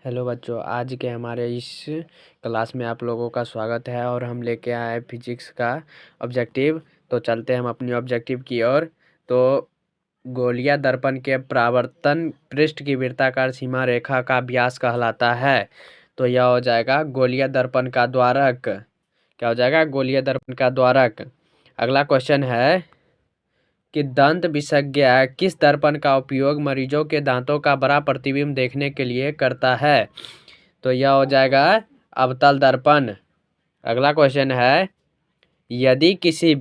Hello बच्चों, आज के हमारे इस क्लास में आप लोगों का स्वागत है और हम लेके आए हैं फिजिक्स का ऑब्जेक्टिव। तो चलते हैं हम अपनी ऑब्जेक्टिव की ओर। तो गोलीय दर्पण के परावर्तन पृष्ठ की वृत्ताकार सीमा रेखा का व्यास कहलाता है। तो यह हो जाएगा गोलीय दर्पण का द्वारक। क्या हो जाएगा? गोलीय दर्पण का द्वारक। अगला क्वेश्चन है कि दंत विशेषज्ञ किस दर्पण का उपयोग मरीजों के दांतों का बड़ा प्रतिबिंब देखने के लिए करता है? तो यह हो जाएगा अवतल दर्पण। अगला क्वेश्चन है यदि किसी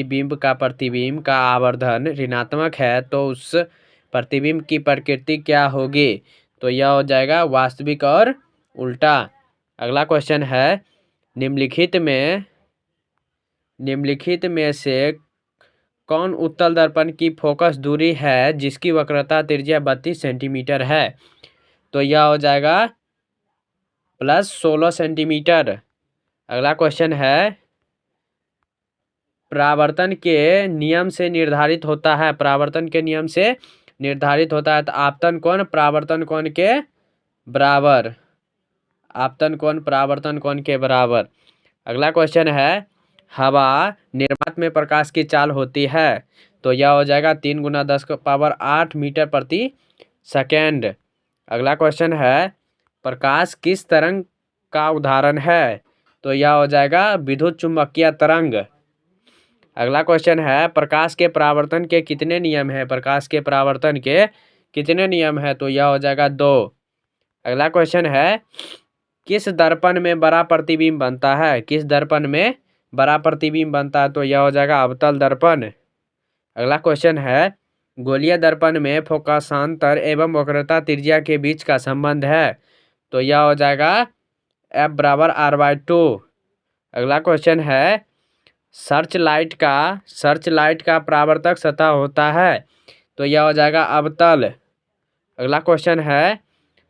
बिंब का प्रतिबिंब का आवर्धन ऋणात्मक है तो उस प्रतिबिंब की प्रकृति क्या होगी? तो यह हो जाएगा वास्तविक और उल्टा। अगला क्वेश्चन है निम्नलिखित में से कौन उत्तल दर्पण की फोकस दूरी है जिसकी वक्रता त्रिज्या 32 सेंटीमीटर है? तो यह हो जाएगा +16 सेंटीमीटर। अगला क्वेश्चन है परावर्तन के नियम से निर्धारित होता है तो आपतन कोण परावर्तन कोण के बराबर। अगला क्वेश्चन है हवा निर्वात में प्रकाश की चाल होती है। तो यह हो जाएगा 3 × 10⁸ मीटर प्रति सेकेंड। अगला क्वेश्चन है प्रकाश किस तरंग का उदाहरण है? तो यह हो जाएगा विद्युत चुम्बकीय तरंग। अगला क्वेश्चन है प्रकाश के परावर्तन के कितने नियम हैं? तो यह हो जाएगा 2। अगला क्वेश्चन है किस दर्पण में बड़ा प्रतिबिंब बनता है? तो यह हो जाएगा अवतल दर्पण। अगला क्वेश्चन है गोलीय दर्पण में फोकसांतर एवं वक्रता त्रिज्या के बीच का संबंध है। तो यह हो जाएगा F = R/2। अगला क्वेश्चन है सर्च लाइट का परावर्तक सतह होता है। तो यह हो जाएगा अवतल। अगला क्वेश्चन है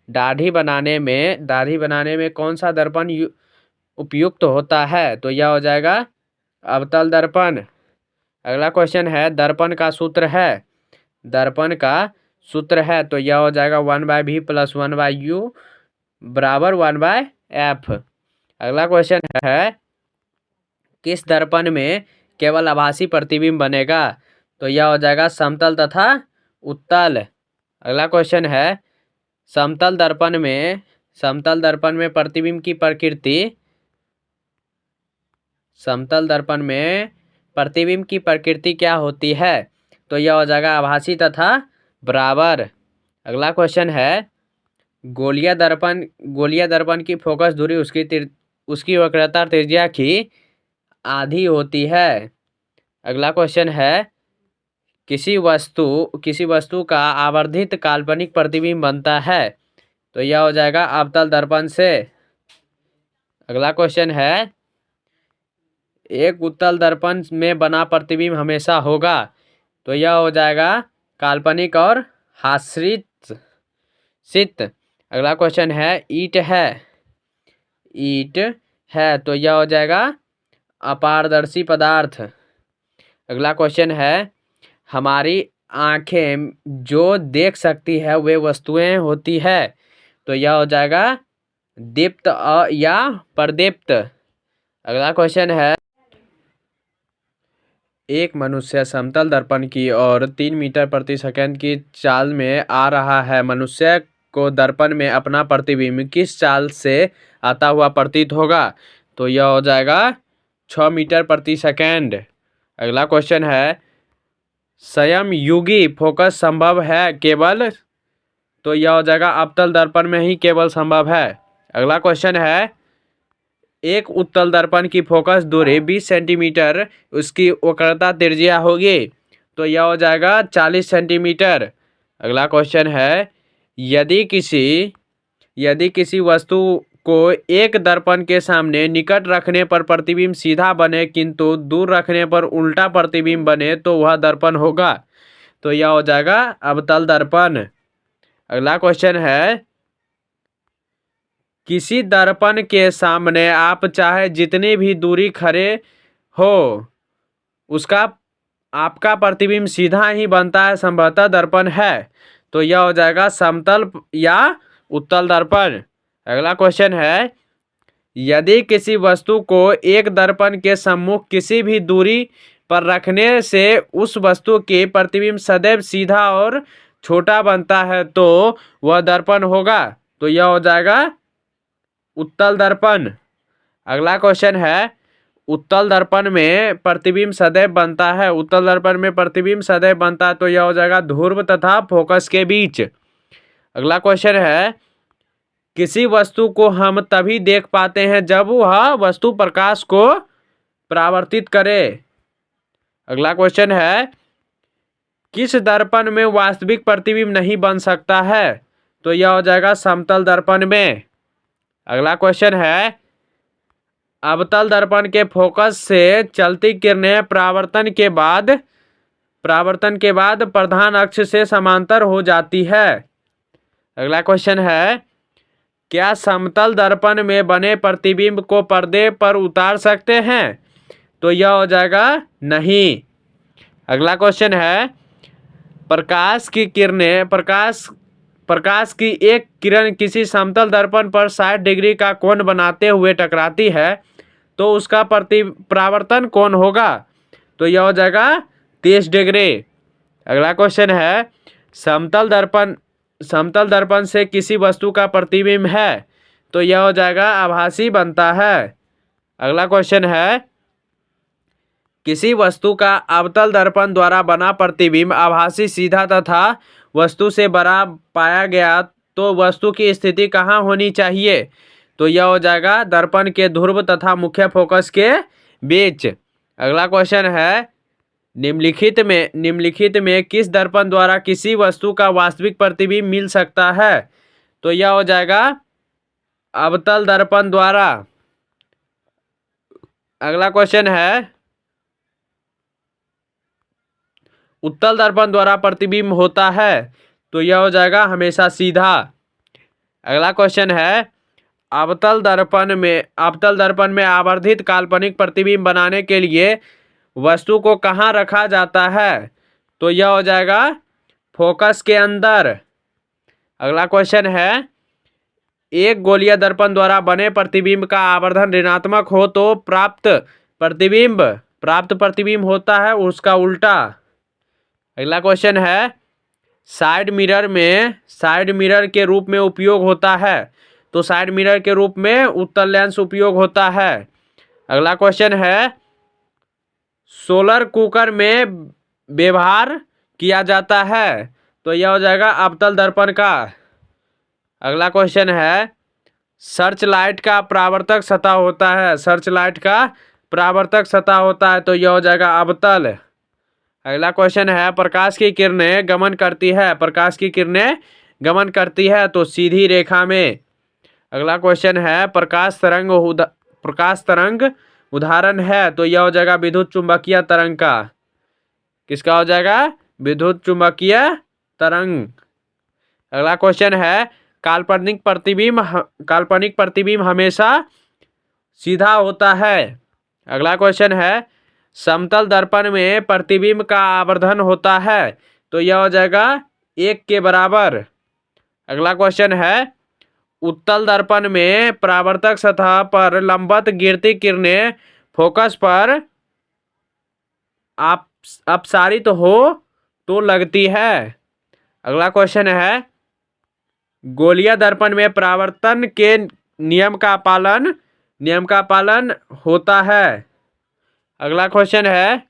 दाढ़ी बनाने में कौन सा दर्पण उपयुक्त होता है? तो यह हो जाएगा अवतल दर्पण। अगला क्वेश्चन है दर्पण का सूत्र है तो यह हो जाएगा 1/v + 1/u = 1/f। अगला क्वेश्चन है किस दर्पण में केवल आभासी प्रतिबिंब बनेगा? तो यह हो जाएगा समतल तथा उत्तल। अगला क्वेश्चन है समतल दर्पण में प्रतिबिंब की प्रकृति क्या होती है? तो यह हो जाएगा आभासी तथा बराबर। अगला क्वेश्चन है गोलीय दर्पण की फोकस दूरी उसकी वक्रता त्रिज्या की आधी होती है। अगला क्वेश्चन है किसी वस्तु का आवर्धित काल्पनिक प्रतिबिंब बनता है। तो यह हो जाएगा अवतल दर्पण से। अगला क्वेश्चन है एक उत्तल दर्पण में बना प्रतिबिंब हमेशा होगा। तो यह हो जाएगा काल्पनिक और आश्रित। अगला क्वेश्चन है ईंट है तो यह हो जाएगा अपारदर्शी पदार्थ। अगला क्वेश्चन है हमारी आंखें जो देख सकती है वे वस्तुएं होती है। तो यह हो जाएगा दीप्त या प्रदीप्त। अगला क्वेश्चन है एक मनुष्य समतल दर्पण की ओर 3 मीटर प्रति सेकंड की चाल में आ रहा है। मनुष्य को दर्पण में अपना प्रतिबिंब किस चाल से आता हुआ प्रतीत होगा? तो यह हो जाएगा 6 मीटर प्रति सेकंड। अगला क्वेश्चन है समयुगी फोकस संभव है केवल? तो यह हो जाएगा अवतल दर्पण में ही केवल संभव है। अगला क्वेश्चन है एक उत्तल दर्पण की फोकस दूरी 20 सेंटीमीटर उसकी वक्रता त्रिज्या होगी। तो यह हो जाएगा 40 सेंटीमीटर। अगला क्वेश्चन है यदि किसी वस्तु को एक दर्पण के सामने निकट रखने पर प्रतिबिंब सीधा बने किंतु दूर रखने पर उल्टा प्रतिबिंब बने तो वह दर्पण होगा। तो यह हो जाएगा अवतल दर्पण। अगला क्वेश्चन है किसी दर्पण के सामने आप चाहे जितनी भी दूरी खड़े हो उसका आपका प्रतिबिंब सीधा ही बनता है, संभवतः दर्पण है। तो यह हो जाएगा समतल या उत्तल दर्पण। अगला क्वेश्चन है, यदि किसी वस्तु को एक दर्पण के सम्मुख किसी भी दूरी पर रखने से उस वस्तु की प्रतिबिंब सदैव सीधा और छोटा बनता है तो वह दर्पण होगा। तो यह हो जाएगा उत्तल दर्पण। अगला क्वेश्चन है, उत्तल दर्पण में प्रतिबिंब सदैव बनता है। उत्तल दर्पण में प्रतिबिंब सदैव बनता है तो यह हो जाएगा ध्रुव तथा फोकस के बीच। अगला क्वेश्चन है, किसी वस्तु को हम तभी देख पाते हैं जब वह वस्तु प्रकाश को परावर्तित करे। अगला क्वेश्चन है, किस दर्पण में वास्तविक प्रतिबिंब नहीं बन सकता है। तो यह हो जाएगा समतल दर्पण में। अगला क्वेश्चन है, अवतल दर्पण के फोकस से चलती किरणें परावर्तन के बाद प्रधान अक्ष से समांतर हो जाती है। अगला क्वेश्चन है, क्या समतल दर्पण में बने प्रतिबिंब को पर्दे पर उतार सकते हैं। तो यह हो जाएगा नहीं। अगला क्वेश्चन है, प्रकाश की एक किरण किसी समतल दर्पण पर 60 डिग्री का कोण बनाते हुए टकराती है तो उसका परावर्तन कोण होगा। तो यह हो जाएगा 30 डिग्री। अगला क्वेश्चन है, समतल दर्पण से किसी वस्तु का प्रतिबिंब है तो यह हो जाएगा आभासी बनता है। अगला क्वेश्चन है, किसी वस्तु का अवतल दर्पण द्वारा बना प्रतिबिंब आभासी सीधा तथा वस्तु से बड़ा पाया गया तो वस्तु की स्थिति कहाँ होनी चाहिए। तो यह हो जाएगा दर्पण के ध्रुव तथा मुख्य फोकस के बीच। अगला क्वेश्चन है, निम्नलिखित में किस दर्पण द्वारा किसी वस्तु का वास्तविक प्रतिबिंब मिल सकता है। तो यह हो जाएगा अवतल दर्पण द्वारा। अगला क्वेश्चन है, उत्तल दर्पण द्वारा प्रतिबिंब होता है तो यह हो जाएगा हमेशा सीधा। अगला क्वेश्चन है, अवतल दर्पण में आवर्धित काल्पनिक प्रतिबिंब बनाने के लिए वस्तु को कहाँ रखा जाता है। तो यह हो जाएगा फोकस के अंदर। अगला क्वेश्चन है, एक गोलीय दर्पण द्वारा बने प्रतिबिंब का आवर्धन ऋणात्मक हो तो प्राप्त प्रतिबिंब होता है उसका उल्टा। अगला क्वेश्चन है, साइड मिरर के रूप में उपयोग होता है तो साइड मिरर के रूप में उत्तल लेंस उपयोग होता है। अगला क्वेश्चन है, सोलर कुकर में व्यवहार किया जाता है तो यह हो जाएगा अवतल दर्पण का। अगला क्वेश्चन है, सर्च लाइट का परावर्तक सतह होता है तो यह हो जाएगा अवतल। अगला क्वेश्चन है, प्रकाश की किरणें गमन करती है तो सीधी रेखा में। अगला क्वेश्चन है, प्रकाश तरंग उदाहरण है तो यह हो जाएगा विद्युत चुंबकीय तरंग का। किसका हो जाएगा, विद्युत चुंबकीय तरंग। अगला क्वेश्चन है, काल्पनिक प्रतिबिंब हमेशा सीधा होता है। अगला क्वेश्चन है, समतल दर्पण में प्रतिबिंब का आवर्धन होता है तो यह हो जाएगा 1 के बराबर। अगला क्वेश्चन है, उत्तल दर्पण में परावर्तक सतह पर लंबवत गिरती किरणें फोकस पर अपसारित हो तो लगती है। अगला क्वेश्चन है, गोलीय दर्पण में परावर्तन के नियम का पालन होता है। अगला क्वेश्चन है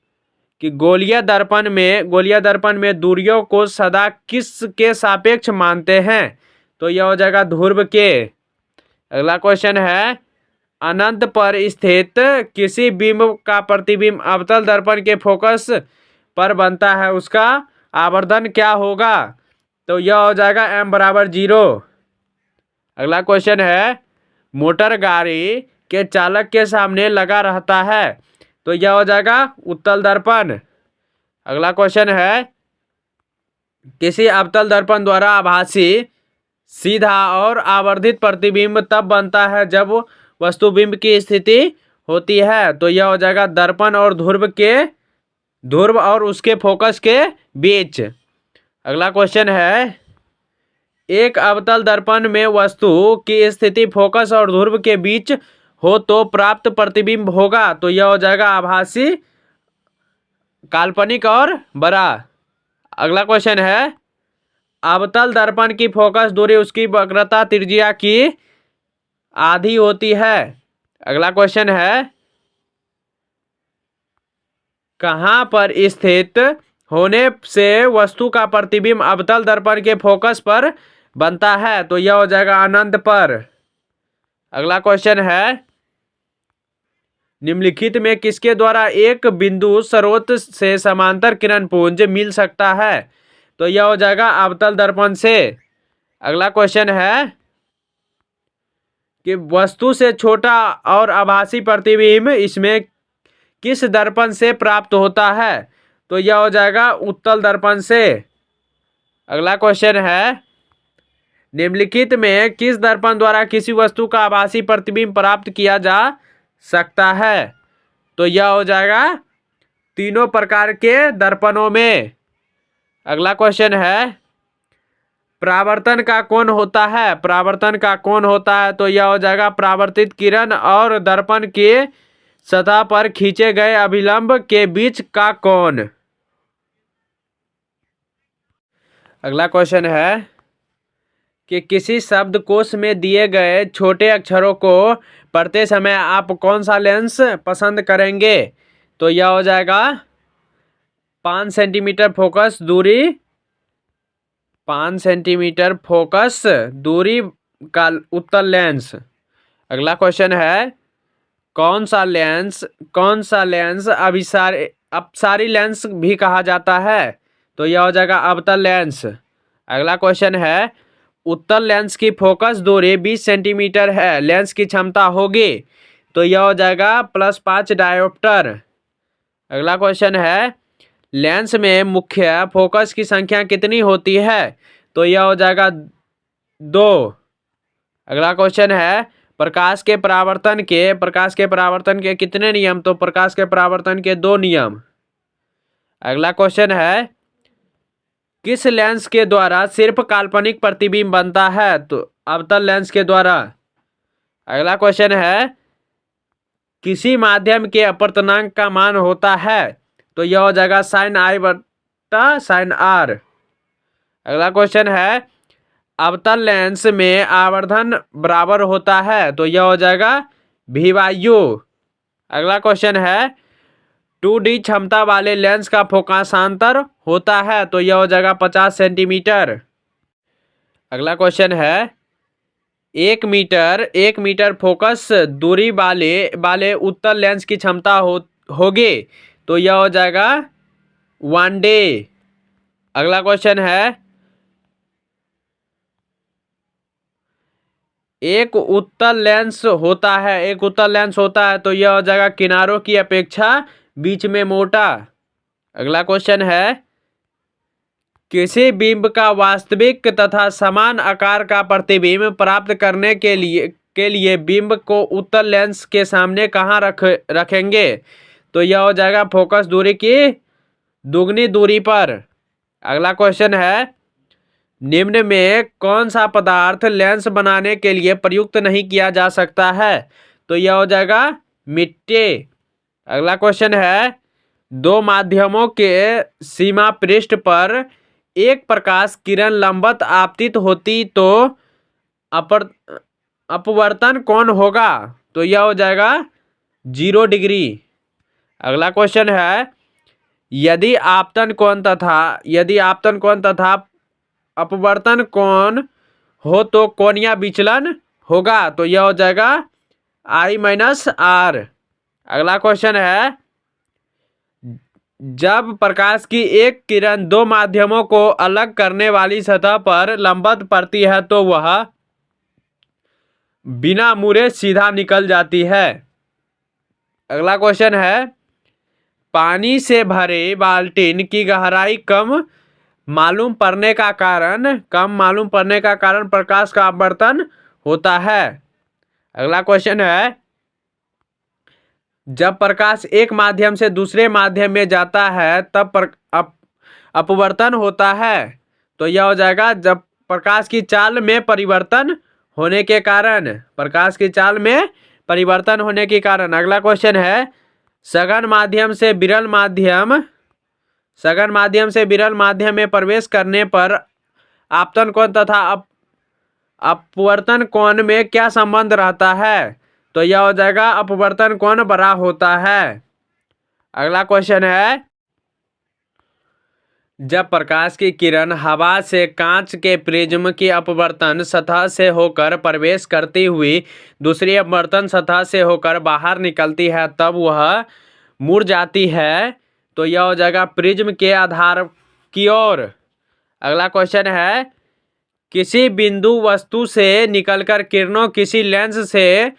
कि गोलीय दर्पण में दूरियों को सदा किस के सापेक्ष मानते हैं तो यह हो जाएगा ध्रुव के। अगला क्वेश्चन है, अनंत पर स्थित किसी बिंब का प्रतिबिंब अवतल दर्पण के फोकस पर बनता है उसका आवर्धन क्या होगा। तो यह हो जाएगा m बराबर 0। अगला क्वेश्चन है, मोटर गाड़ी के चालक के सामने लगा रहता है तो यह हो जाएगा उत्तल दर्पण। अगला क्वेश्चन है, किसी अवतल दर्पण द्वारा आभासी सीधा और आवर्धित प्रतिबिंब तब बनता है जब वस्तुबिंब की स्थिति होती है तो यह हो जाएगा दर्पण और ध्रुव और उसके फोकस के बीच। अगला क्वेश्चन है, एक अवतल दर्पण में वस्तु की स्थिति फोकस और ध्रुव के बीच हो तो प्राप्त प्रतिबिंब होगा। तो यह हो जाएगा आभासी, काल्पनिक और बड़ा। अगला क्वेश्चन है, अवतल दर्पण की फोकस दूरी उसकी वक्रता त्रिज्या की आधी होती है। अगला क्वेश्चन है, कहां पर स्थित होने से वस्तु का प्रतिबिंब अवतल दर्पण के फोकस पर बनता है। तो यह हो जाएगा अनंत पर। अगला क्वेश्चन है, निम्नलिखित में किसके द्वारा एक बिंदु स्रोत से समांतर किरण पुंज मिल सकता है। तो यह हो जाएगा अवतल दर्पण से। अगला क्वेश्चन है कि वस्तु से छोटा और आभासी प्रतिबिंब इसमें किस दर्पण से प्राप्त होता है। तो यह हो जाएगा उत्तल दर्पण से। अगला क्वेश्चन है, निम्नलिखित में किस दर्पण द्वारा किसी वस्तु का आभासी प्रतिबिंब प्राप्त किया जा सकता है। तो यह हो जाएगा तीनों प्रकार के दर्पणों में। अगला क्वेश्चन है, परावर्तन का कोण होता है। परावर्तन का कोण होता है तो यह हो जाएगा परावर्तित किरण और दर्पण के सतह पर खींचे गए अभिलंब के बीच का कोण। अगला क्वेश्चन है कि किसी शब्दकोश में दिए गए छोटे अक्षरों को पढ़ते समय आप कौन सा लेंस पसंद करेंगे। तो यह हो जाएगा 5 सेंटीमीटर फोकस दूरी, 5 सेंटीमीटर फोकस दूरी का उत्तल लेंस। अगला क्वेश्चन है, कौन सा लेंस अपसारी लेंस भी कहा जाता है। तो यह हो जाएगा अवतल लेंस। अगला क्वेश्चन है, उत्तल लेंस की फोकस दूरी 20 सेंटीमीटर है, लेंस की क्षमता होगी। तो यह हो जाएगा +5 डायोप्टर। अगला क्वेश्चन है, लेंस में मुख्य फोकस की संख्या कितनी होती है। तो यह हो जाएगा 2। अगला क्वेश्चन है, प्रकाश के परावर्तन के कितने नियम। तो प्रकाश के परावर्तन के 2 नियम। अगला क्वेश्चन है, किस लेंस के द्वारा सिर्फ काल्पनिक प्रतिबिंब बनता है। तो अवतल लेंस के द्वारा। अगला क्वेश्चन है, किसी माध्यम के अपवर्तनांक का मान होता है। तो यह हो जाएगा sin i बटा sin r। अगला क्वेश्चन है, अवतल लेंस में आवर्धन बराबर होता है। तो यह हो जाएगा v/u। अगला क्वेश्चन है, 2D क्षमता वाले लेंस का फोकसांतर होता है। तो यह हो जाएगा 50 सेंटीमीटर। अगला क्वेश्चन है, 1 मीटर फोकस दूरी वाले उत्तल लेंस की क्षमता होगी। तो यह हो जाएगा 1 डे। अगला क्वेश्चन है, एक उत्तल लेंस होता है तो यह हो जाएगा किनारों की अपेक्षा बीच में मोटा। अगला क्वेश्चन है, किसी बिंब का वास्तविक तथा समान आकार का प्रतिबिंब प्राप्त करने के लिए बिंब को उत्तल लेंस के सामने कहाँ रखेंगे। तो यह हो जाएगा फोकस दूरी की दुगनी दूरी पर। अगला क्वेश्चन है, निम्न में कौन सा पदार्थ लेंस बनाने के लिए प्रयुक्त नहीं किया जा सकता है। तो यह हो जाएगा मिट्टी। अगला क्वेश्चन है, 2 माध्यमों के सीमा पृष्ठ पर एक प्रकाश किरण लंबवत आपतित होती तो अपवर्तन कोण होगा। तो यह हो जाएगा 0 डिग्री। अगला क्वेश्चन है, यदि आपतन कोण तथा अपवर्तन कोण हो तो कोणीय विचलन होगा। तो यह हो जाएगा I-R। अगला क्वेश्चन है, जब प्रकाश की एक किरण 2 माध्यमों को अलग करने वाली सतह पर लंबवत पड़ती है तो वह बिना मुड़े सीधा निकल जाती है। अगला क्वेश्चन है, पानी से भरे बाल्टीन की गहराई कम मालूम पड़ने का कारण प्रकाश का अपवर्तन होता है। अगला क्वेश्चन है, जब प्रकाश एक माध्यम से दूसरे माध्यम में जाता है तब अपवर्तन होता है। तो यह हो जाएगा जब प्रकाश की चाल में परिवर्तन होने के कारण, प्रकाश की चाल में परिवर्तन होने के कारण। अगला क्वेश्चन है, सघन माध्यम से विरल माध्यम, सघन माध्यम से विरल माध्यम में प्रवेश करने पर आपतन कोण तथा अपवर्तन कोण में क्या संबंध रहता है? तो यह हो जाएगा अपवर्तन कोण बड़ा होता है। अगला क्वेश्चन है, जब प्रकाश की किरण हवा से कांच के प्रिज्म की अपवर्तन सतह से होकर प्रवेश करती हुई दूसरी अपवर्तन सतह से होकर बाहर निकलती है तब वह मुड़ जाती है, तो यह हो जाएगा प्रिज्म के आधार की ओर। अगला क्वेश्चन है, किसी बिंदु वस्तु से निकलकर किरणों किसी लेंस से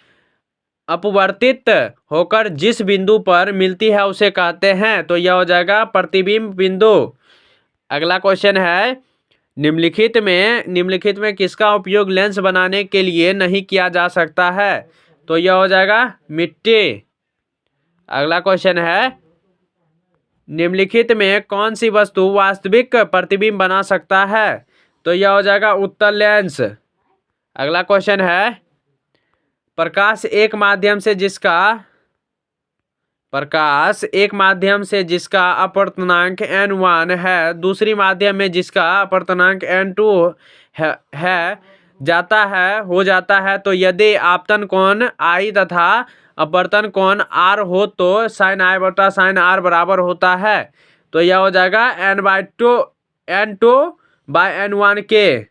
अपवर्तित होकर जिस बिंदु पर मिलती है उसे कहते हैं, तो यह हो जाएगा प्रतिबिंब बिंदु। अगला क्वेश्चन है, निम्नलिखित में किसका उपयोग लेंस बनाने के लिए नहीं किया जा सकता है? तो यह हो जाएगा मिट्टी। अगला क्वेश्चन है, निम्नलिखित में कौन सी वस्तु वास्तविक प्रतिबिंब बना सकता है? तो यह हो जाएगा उत्तल लेंस। अगला क्वेश्चन है, प्रकाश एक माध्यम से जिसका अपवर्तनांक n1 है दूसरी माध्यम में जिसका अपवर्तनांक n2 हो जाता है, तो यदि आपतन कोण I तथा अपवर्तन कोण R हो तो sin I बटा sin R बराबर होता है, तो यह हो जाएगा n2/n1 के।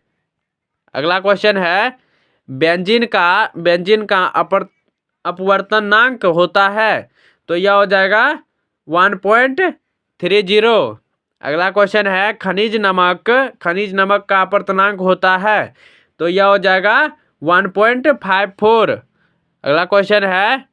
अगला क्वेश्चन है, बेंजीन का अपवर्तनांक होता है, तो यह हो जाएगा 1.30। अगला क्वेश्चन है, खनिज नमक का अपवर्तनांक होता है, तो यह हो जाएगा 1.54। अगला क्वेश्चन है,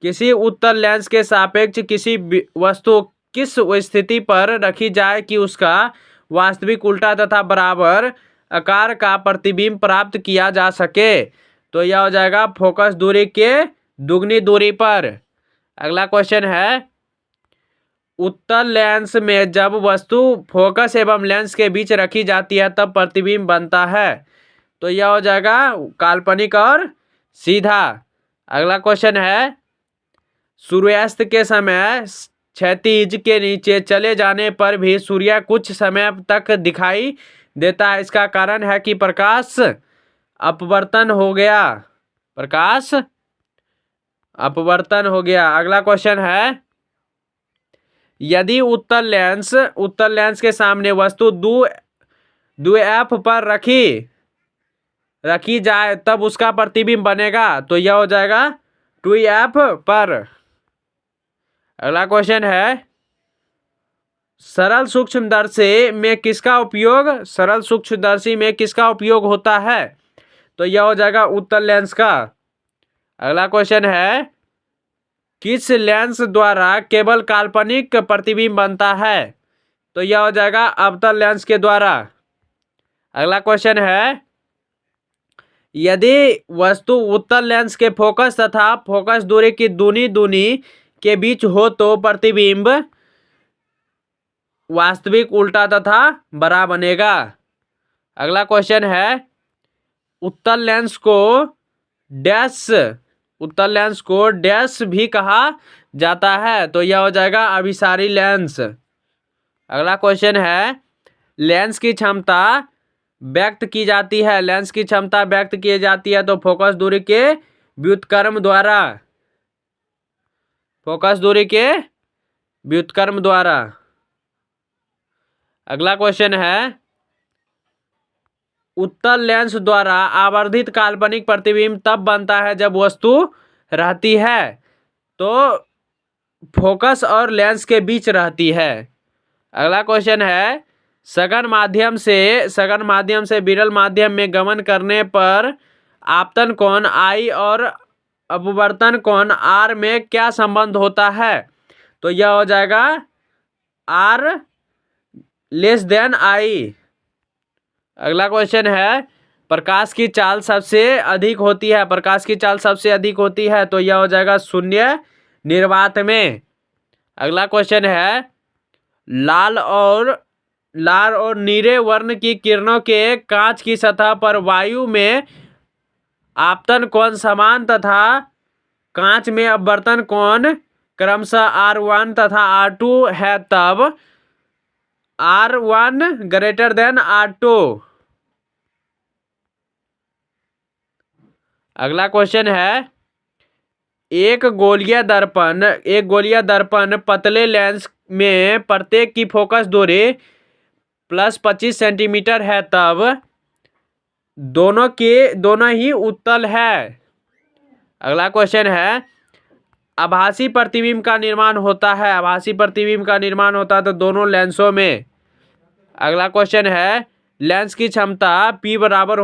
किसी उत्तल लेंस के सापेक्ष किसी वस्तु किस स्थिति पर रखी जाए कि उसका वास्तविक उल्टा तथा बराबर आकार का प्रतिबिंब प्राप्त किया जा सके? तो यह हो जाएगा फोकस दूरी के दुगनी दूरी पर। अगला क्वेश्चन है, उत्तल लेंस में जब वस्तु फोकस एवं लेंस के बीच रखी जाती है तब प्रतिबिंब बनता है, तो यह हो जाएगा काल्पनिक और सीधा। अगला क्वेश्चन है, सूर्यास्त के समय क्षैतिज के नीचे चले जाने पर भी सूर्य कुछ समय तक दिखाई देता है, इसका कारण है कि प्रकाश अपवर्तन हो गया। अगला क्वेश्चन है, यदि उत्तल लेंस के सामने वस्तु 2f पर रखी जाए तब उसका प्रतिबिंब बनेगा, तो यह हो जाएगा 2f पर। अगला क्वेश्चन है, सरल सूक्ष्मदर्शी में किसका उपयोग होता है? तो यह हो जाएगा उत्तल लेंस का। अगला क्वेश्चन है, किस लेंस द्वारा केवल काल्पनिक प्रतिबिंब बनता है? तो यह हो जाएगा अवतल लेंस के द्वारा। अगला क्वेश्चन है, यदि वस्तु उत्तल लेंस के फोकस तथा फोकस दूरी की दूनी के बीच हो तो प्रतिबिंब वास्तविक उल्टा तथा बड़ा बनेगा। अगला क्वेश्चन है, उत्तल लेंस को डैश भी कहा जाता है, तो यह हो जाएगा अभिसारी लेंस। अगला क्वेश्चन है, लेंस की क्षमता व्यक्त की जाती है तो फोकस दूरी के व्युत्क्रम द्वारा। अगला क्वेश्चन है, उत्तल लेंस द्वारा आवर्धित काल्पनिक प्रतिबिंब तब बनता है जब वस्तु रहती है तो फोकस और लेंस के बीच रहती है। अगला क्वेश्चन है, सघन माध्यम से विरल माध्यम में गमन करने पर आपतन कोण I और अपवर्तन कोण R में क्या संबंध होता है? तो यह हो जाएगा R < I। अगला क्वेश्चन है, प्रकाश की चाल सबसे अधिक होती है, तो यह हो जाएगा शून्य निर्वात में। अगला क्वेश्चन है, लाल और लाल और नीले वर्ण की किरणों के कांच की सतह पर वायु में आपतन कोण समान तथा कांच में अपवर्तन कोण क्रमशः R1 तथा R2 है, तब R1 ग्रेटर देन R2। अगला क्वेश्चन है, एक गोलीय दर्पण पतले लेंस में प्रत्येक की फोकस दूरी +25 सेंटीमीटर है, तब दोनों ही उत्तल है। अगला क्वेश्चन है, आभासी प्रतिबिंब का निर्माण होता है तो दोनों लेंसों में। अगला क्वेश्चन है, लेंस की क्षमता P बराबर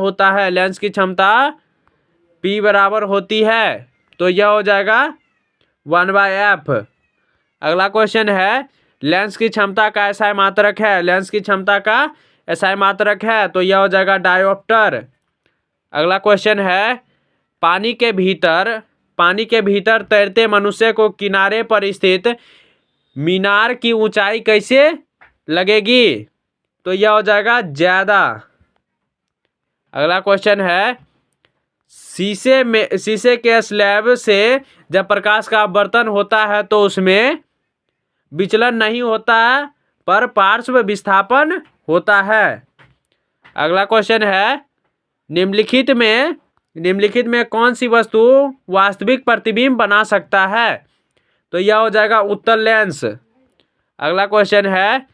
होती है, तो यह हो जाएगा 1/f। अगला क्वेश्चन है, लेंस की क्षमता का SI मात्रक है, तो यह हो जाएगा डायोप्टर। अगला क्वेश्चन है, पानी के भीतर तैरते मनुष्य को किनारे पर स्थित मीनार की ऊंचाई कैसे लगेगी, तो यह हो जाएगा ज्यादा। अगला क्वेश्चन है, शीशे के स्लैब से जब प्रकाश का अपवर्तन होता है तो उसमें विचलन नहीं होता पर पार्श्व विस्थापन होता है। अगला क्वेश्चन है, निम्नलिखित में कौन सी वस्तु वास्तविक प्रतिबिंब बना सकता है, तो यह हो जाएगा उत्तल लेंस। अगला क्वेश्चन है,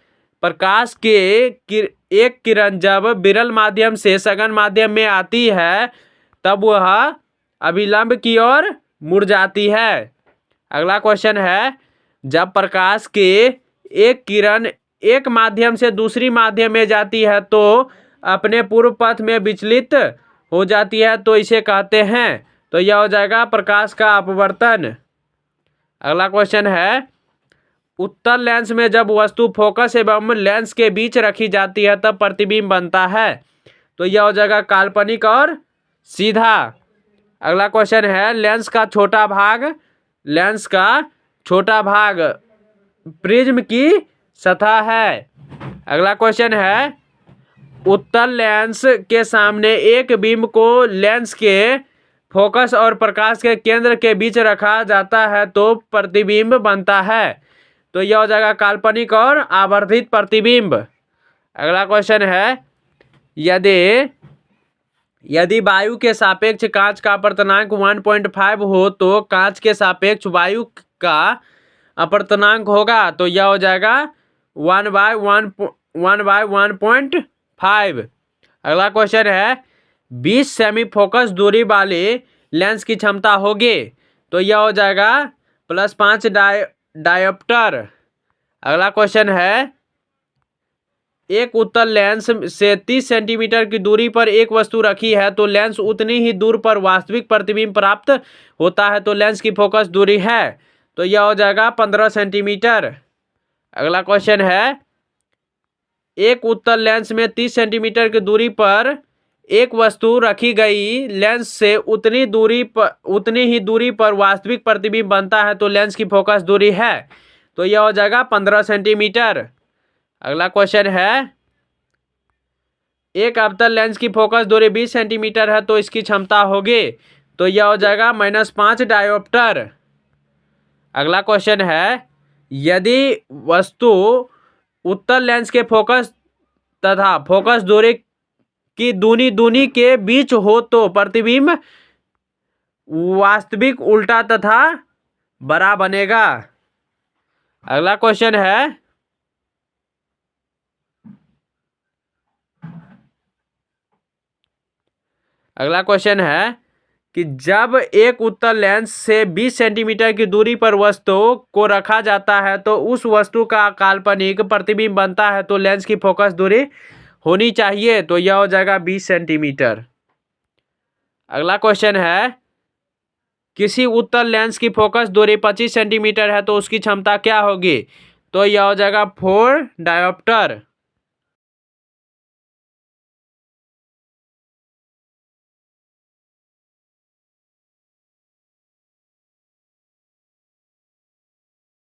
प्रकाश के एक किरण जब विरल माध्यम से सघन माध्यम में आती है तब वह अभिलंब की ओर मुड़ जाती है। अगला क्वेश्चन है, जब प्रकाश के एक किरण एक माध्यम से दूसरी माध्यम में जाती है तो अपने पूर्व पथ में विचलित हो जाती है, तो इसे कहते हैं, तो यह हो जाएगा प्रकाश का अपवर्तन। अगला क्वेश्चन है, उत्तल लेंस में जब वस्तु फोकस एवं लेंस के बीच रखी जाती है तब प्रतिबिंब बनता है, तो यह हो जाएगा काल्पनिक और सीधा। अगला क्वेश्चन है, लेंस का छोटा भाग प्रिज्म की सतह है। अगला क्वेश्चन है, उत्तल लेंस के सामने एक बीम को लेंस के फोकस और प्रकाश के केंद्र के बीच रखा जाता है तो प्रतिबिंब बनता है, तो यह हो जाएगा काल्पनिक और आवर्धित प्रतिबिंब। अगला क्वेश्चन है, यदि वायु के सापेक्ष कांच का अपवर्तनांक 1.5 हो तो कांच के सापेक्ष वायु का अपवर्तनांक होगा, तो यह हो जाएगा 1/1.5। अगला क्वेश्चन है, 20 सेमी फोकस दूरी वाले लेंस की क्षमता होगी, तो यह हो जाएगा +5 डायोप्टर। अगला क्वेश्चन है, एक उत्तल लेंस से 30 सेंटीमीटर की दूरी पर एक वस्तु रखी है तो लेंस उतनी ही दूर पर वास्तविक प्रतिबिंब प्राप्त होता है, तो लेंस की फोकस दूरी है, तो यह हो जाएगा 15 सेंटीमीटर। अगला क्वेश्चन है, एक उत्तल लेंस में 30 सेंटीमीटर की दूरी पर एक वस्तु रखी गई, लेंस से उतनी ही दूरी पर वास्तविक प्रतिबिंब बनता है, तो लेंस की फोकस दूरी है, तो यह हो जाएगा 15 सेंटीमीटर। अगला क्वेश्चन है, एक अवतल लेंस की फोकस दूरी 20 सेंटीमीटर है तो इसकी क्षमता होगी, तो यह हो जाएगा -5 डायोप्टर। अगला क्वेश्चन है, यदि वस्तु उत्तल लेंस के फोकस तथा फोकस दूरी की दूनी के बीच हो तो प्रतिबिंब वास्तविक उल्टा तथा बड़ा बनेगा। अगला क्वेश्चन है, कि जब एक उत्तल लेंस से 20 सेंटीमीटर की दूरी पर वस्तु को रखा जाता है तो उस वस्तु का काल्पनिक प्रतिबिंब बनता है, तो लेंस की फोकस दूरी होनी चाहिए, तो यह हो जाएगा 20 सेंटीमीटर। अगला क्वेश्चन है, किसी उत्तल लेंस की फोकस दूरी 25 सेंटीमीटर है तो उसकी क्षमता क्या होगी, तो यह हो जाएगा 4 डायोप्टर।